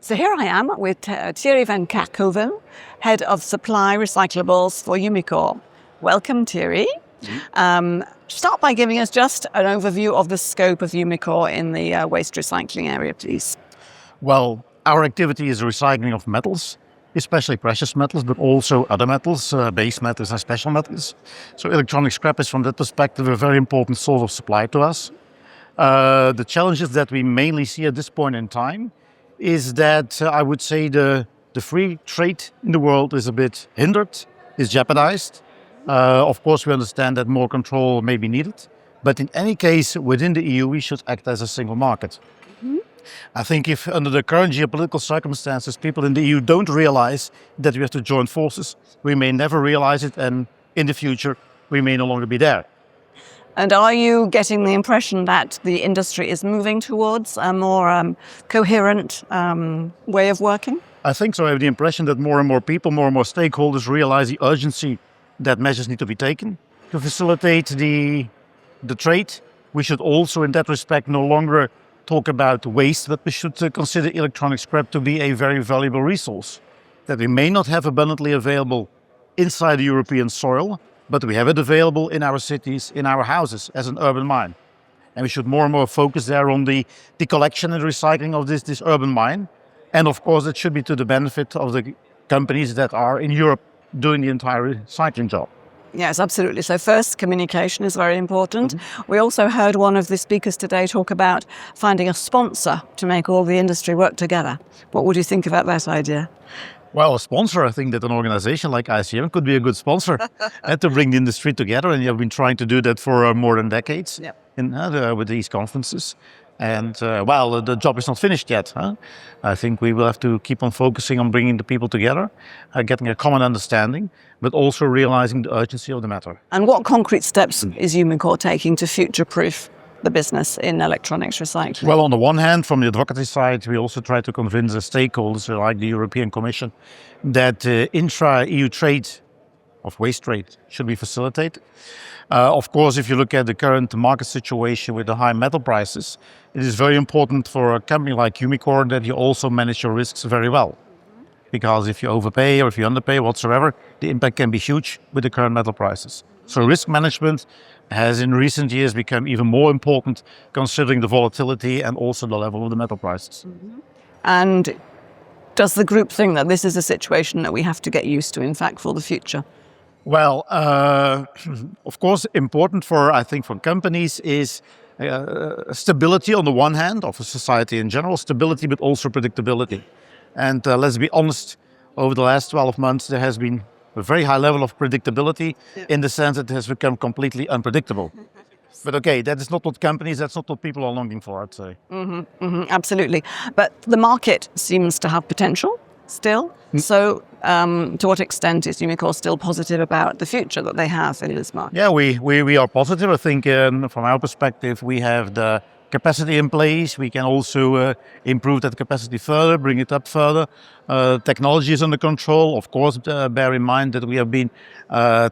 So here I am with Thierry van Kerckhoven, Head of Supply Recyclables for UMICORE. Welcome, Thierry. Start by giving us just an overview of the scope of UMICORE in the waste recycling area, please. Well, our activity is recycling of metals, especially precious metals, but also other metals, base metals and special metals. So electronic scrap is from that perspective a very important source of supply to us. The challenges that we mainly see at this point in time is that I would say the free trade in the world is a bit hindered, is jeopardized. Of course, we understand that more control may be needed, but in any case, within the EU, we should act as a single market. I think if under the current geopolitical circumstances, people in the EU don't realize that we have to join forces, we may never realize it, and in the future, we may no longer be there. And are you getting the impression that the industry is moving towards a more coherent way of working? I think so. I have the impression that more and more people, more and more stakeholders realize the urgency that measures need to be taken to facilitate the trade. We should also, in that respect, no longer talk about waste, but we should consider electronic scrap to be a very valuable resource that we may not have abundantly available inside the European soil, but we have it available in our cities, in our houses, as an urban mine. And we should more and more focus there on the collection and recycling of this urban mine. And of course, it should be to the benefit of the companies that are in Europe doing the entire recycling job. Yes, absolutely. So first, communication is very important. We also heard one of the speakers today talk about finding a sponsor to make all the industry work together. What would you think about that idea? Well, a sponsor, I think that an organization like ICM could be a good sponsor and to bring the industry together. And you have been trying to do that for more than decades with these conferences. And well, the job is not finished yet. I think we will have to keep on focusing on bringing the people together, getting a common understanding, but also realizing the urgency of the matter. And what concrete steps is UMICORE taking to future-proof the business in electronics recycling? Well, on the one hand, from the advocacy side, we also try to convince the stakeholders like the European Commission that intra-EU trade of waste trade should be facilitated. Of course, if you look at the current market situation with the high metal prices, it is very important for a company like UMICORE that you also manage your risks very well. Because if you overpay or if you underpay whatsoever, the impact can be huge with the current metal prices. So risk management has in recent years become even more important considering the volatility and also the level of the metal prices. And does the group think that this is a situation that we have to get used to, in fact, for the future? Well, of course, important I think for companies is stability on the one hand, of a society in general, stability, but also predictability. And let's be honest, over the last 12 months, there has been a very high level of predictability in the sense that it has become completely unpredictable. But okay, that is not what companies, that's not what people are longing for, I'd say. Absolutely. But the market seems to have potential still. So to what extent is UMICORE still positive about the future that they have in this market? Yeah, we are positive. I think from our perspective, we have the capacity in place. We can also improve that capacity further, bring it up further. Technology is under control. Of course, bear in mind that we have been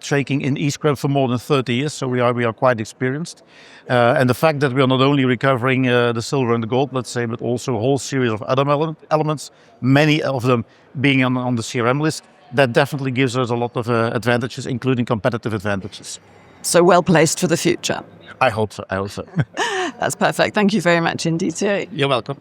trading in e-scrap for more than 30 years, so we are quite experienced. And the fact that we are not only recovering the silver and the gold, let's say, but also a whole series of other elements, many of them being on the CRM list, that definitely gives us a lot of advantages, including competitive advantages. So well placed for the future. I hope so. That's perfect. Thank you very much indeed, Thierry. You're welcome.